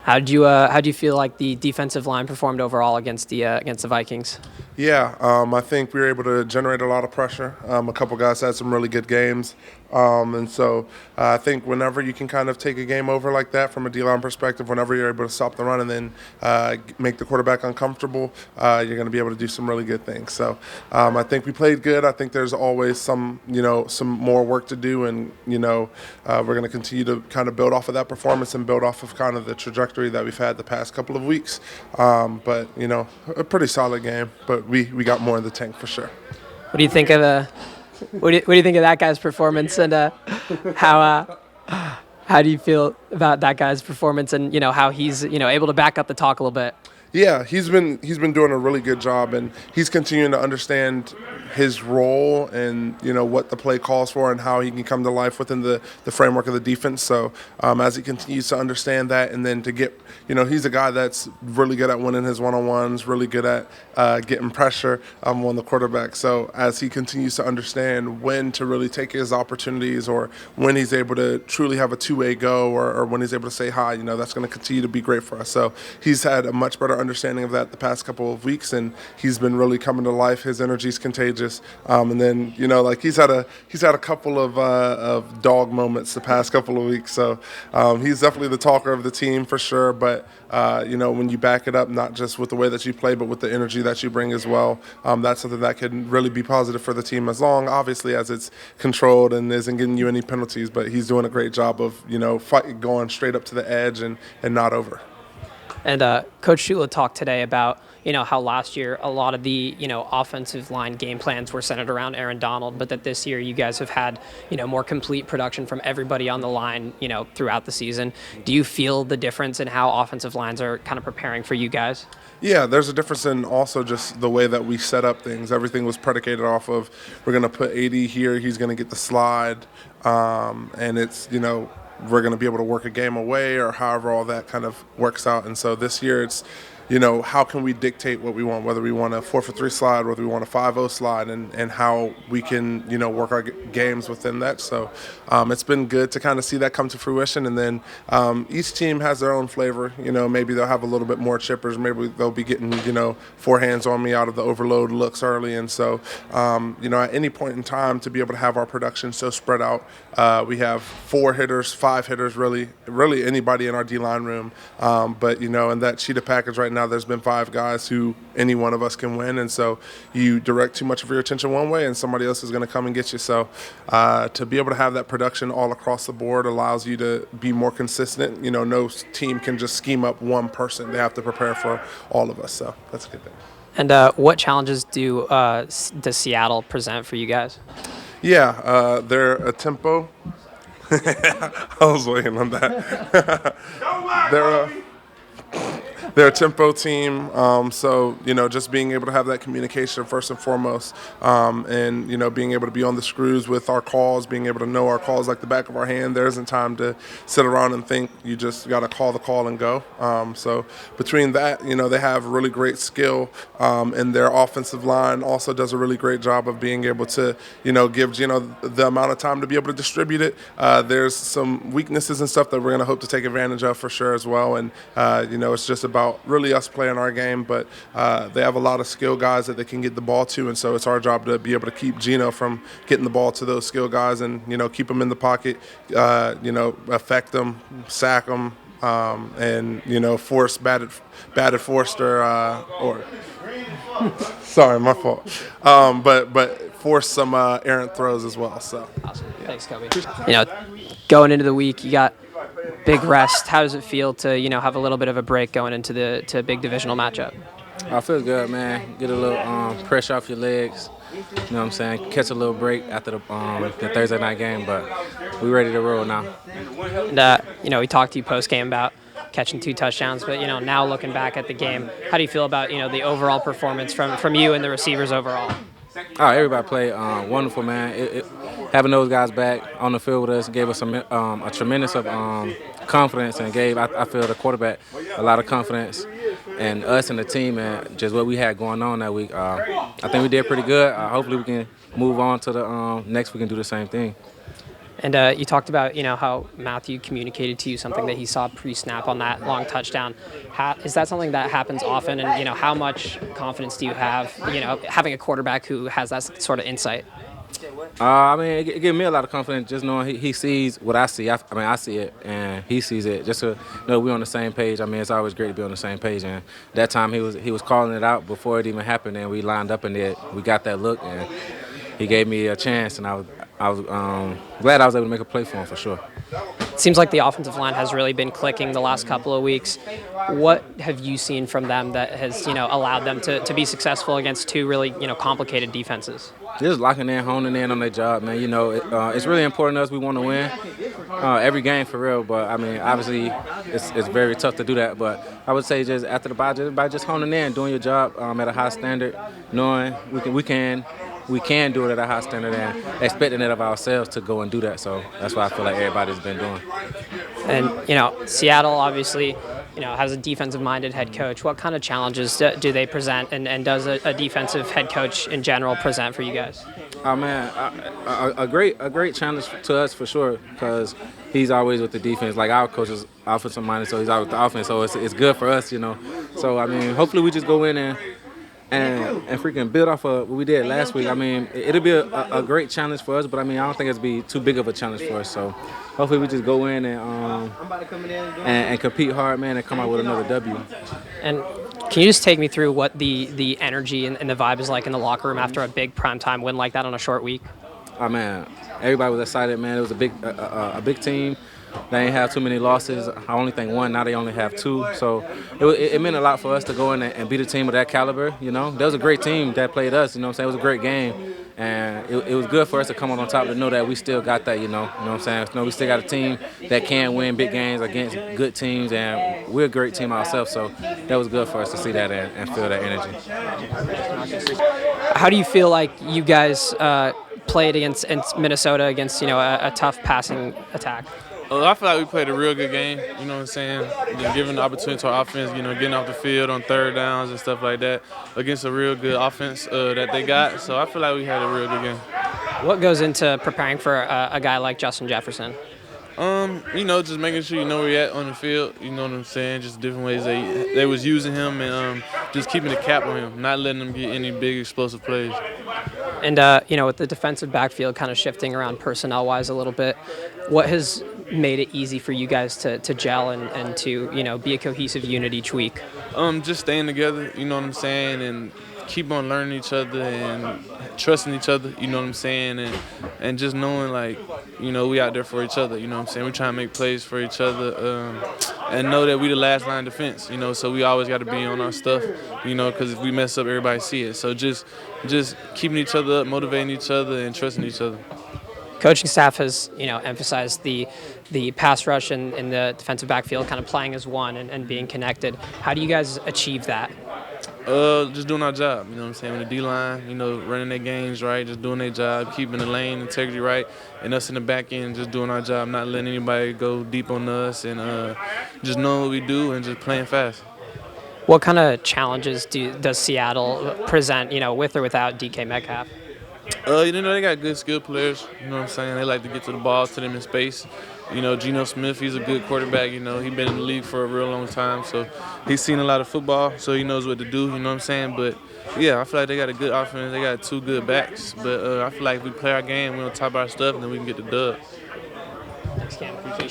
How'd you feel like the defensive line performed overall against the Vikings? Yeah, I think we were able to generate a lot of pressure. A couple guys had some really good games. And so I think whenever you can kind of take a game over like that from a D-line perspective, whenever you're able to stop the run and then make the quarterback uncomfortable, you're going to be able to do some really good things. So I think we played good. I think there's always some more work to do. And, we're going to continue to kind of build off of that performance and build off of kind of the trajectory that we've had the past couple of weeks. But, a pretty solid game. But we got more in the tank for sure. What do you think of what do you think of that guy's performance, and how do you feel about that guy's performance, and how he's able to back up the talk a little bit? Yeah, he's been doing a really good job, and he's continuing to understand his role and what the play calls for and how he can come to life within the framework of the defense. So as he continues to understand that, and then to get he's a guy that's really good at winning his one-on-ones, really good at getting pressure on the quarterback. So as he continues to understand when to really take his opportunities, or when he's able to truly have a two-way go, or when he's able to say hi, that's going to continue to be great for us. So he's had a much better understanding of that the past couple of weeks, and he's been really coming to life. His energy is contagious, and then he's had a couple of dog moments the past couple of weeks. So he's definitely the talker of the team for sure. But when you back it up, not just with the way that you play, but with the energy that you bring as well, that's something that can really be positive for the team, as long obviously as it's controlled and isn't getting you any penalties. But he's doing a great job of going straight up to the edge and not over. And Coach Shula talked today about how last year a lot of the offensive line game plans were centered around Aaron Donald, but that this year you guys have had more complete production from everybody on the line throughout the season. Do you feel the difference in how offensive lines are kind of preparing for you guys? Yeah, there's a difference in also just the way that we set up things. Everything was predicated off of, we're going to put AD here, he's going to get the slide, and it's we're going to be able to work a game away, or however all that kind of works out. And so this year it's, how can we dictate what we want, whether we want a 4-for-3 slide, whether we want a 5-0 slide, and how we can, work our games within that. So it's been good to kind of see that come to fruition. And then each team has their own flavor. Maybe they'll have a little bit more chippers. Maybe they'll be getting, four hands on me out of the overload looks early. And so, at any point in time, to be able to have our production so spread out, we have 4 hitters, 5 hitters, really anybody in our D-line room. But, in that cheetah package right now, there's been 5 guys who any one of us can win, and so you direct too much of your attention one way and somebody else is going to come and get you. So to be able to have that production all across the board allows you to be more consistent. No team can just scheme up one person. They have to prepare for all of us, so that's a good thing. And what challenges does Seattle present for you guys? Yeah, they're a tempo. I was waiting on that. They're a tempo team, so just being able to have that communication first and foremost, and being able to be on the screws with our calls, being able to know our calls like the back of our hand. There isn't time to sit around and think. You just got to call the call and go. So between that, they have really great skill, and their offensive line also does a really great job of being able to give the amount of time to be able to distribute it. There's some weaknesses and stuff that we're going to hope to take advantage of for sure as well, and it's just about really us playing our game, but they have a lot of skill guys that they can get the ball to, and so it's our job to be able to keep Gino from getting the ball to those skill guys, and keep them in the pocket, affect them, sack them, and force batted Forster or sorry, my fault, but force some errant throws as well. So awesome. Yeah. Thanks, Kobie. Going into the week, you got big rest. How does it feel to have a little bit of a break going into a big divisional matchup? I feel good, man. Get a little pressure off your legs. You know what I'm saying? Catch a little break after the Thursday night game, but we ready to roll now. And we talked to you post game about catching 2 touchdowns, but now looking back at the game, how do you feel about the overall performance from you and the receivers overall? Oh, everybody played wonderful, man. Having those guys back on the field with us gave us a tremendous of confidence, and gave, I feel, the quarterback a lot of confidence, and us and the team, and just what we had going on that week. I think we did pretty good. Hopefully we can move on to the next week and do the same thing. And you talked about, how Matthew communicated to you something that he saw pre-snap on that long touchdown. Is that something that happens often? And, how much confidence do you have, having a quarterback who has that sort of insight? I mean, it gives me a lot of confidence just knowing he sees what I see. I mean, I see it, and he sees it. Just to know we're on the same page. I mean, it's always great to be on the same page. And that time he was calling it out before it even happened, and we lined up, and we got that look, and he gave me a chance, and I was glad I was able to make a play for him for sure. It seems like the offensive line has really been clicking the last couple of weeks. What have you seen from them that has, allowed them to be successful against two really, complicated defenses? Just locking in, honing in on their job, man. It's really important to us. We want to win every game for real. But I mean, obviously, it's very tough to do that. But I would say just after the bye, just honing in, doing your job at a high standard, knowing we can do it at a high standard, and expecting it of ourselves to go and do that. So that's what I feel like everybody's been doing. And Seattle obviously, has a defensive-minded head coach. What kind of challenges do they present, and does a defensive head coach in general present for you guys? Oh man, a great challenge to us for sure, because he's always with the defense. Like our coach is offensive minded, so he's always with the offense. So it's good for us, So I mean, hopefully we just go in and freaking build off of what we did last week. I mean, it'll be a great challenge for us, but I mean, I don't think it'll be too big of a challenge for us. So hopefully we just go in and compete hard, man, and come out with another W. And can you just take me through what the energy and the vibe is like in the locker room after a big primetime win like that on a short week? Oh man, everybody was excited, man. It was a big team. They ain't have too many losses. I only think one. Now they only have two. So it meant a lot for us to go in and beat a team of that caliber. There was a great team that played us. What I'm saying? It was a great game, and it was good for us to come on top to know that we still got that. You know what I'm saying? We still got a team that can win big games against good teams, and we're a great team ourselves. So that was good for us to see that and feel that energy. How do you feel like you guys played against Minnesota against a tough passing attack? I feel like we played a real good game, you know what I'm saying? Just giving the opportunity to our offense, getting off the field on third downs and stuff like that against a real good offense that they got. So I feel like we had a real good game. What goes into preparing for a guy like Justin Jefferson? Just making sure you know where you're at on the field, you know what I'm saying? Just different ways they was using him, and just keeping the cap on him, not letting him get any big explosive plays. And, with the defensive backfield kind of shifting around personnel-wise a little bit, what has made it easy for you guys to gel and to, be a cohesive unit each week? Just staying together, you know what I'm saying, and keep on learning each other and trusting each other, you know what I'm saying, and just knowing, we out there for each other, you know what I'm saying. We trying to make plays for each other and know that we the last line of defense, so we always got to be on our stuff, because if we mess up, everybody see it. So just keeping each other up, motivating each other, and trusting each other. Coaching staff has, emphasized the pass rush and the defensive backfield kind of playing as one and being connected. How do you guys achieve that? Just doing our job, you know what I'm saying, with the D-line, running their games right, just doing their job, keeping the lane integrity right, and us in the back end just doing our job, not letting anybody go deep on us, and just knowing what we do and just playing fast. What kind of challenges does Seattle present, with or without DK Metcalf? They got good skilled players, you know what I'm saying? They like to get to the ball, to them in space. Geno Smith, he's a good quarterback, he's been in the league for a real long time, so he's seen a lot of football, so he knows what to do, you know what I'm saying? But, yeah, I feel like they got a good offense, they got two good backs, but I feel like if we play our game, we're on top of our stuff, and then we can get the dub. Thanks, Cam. Appreciate you.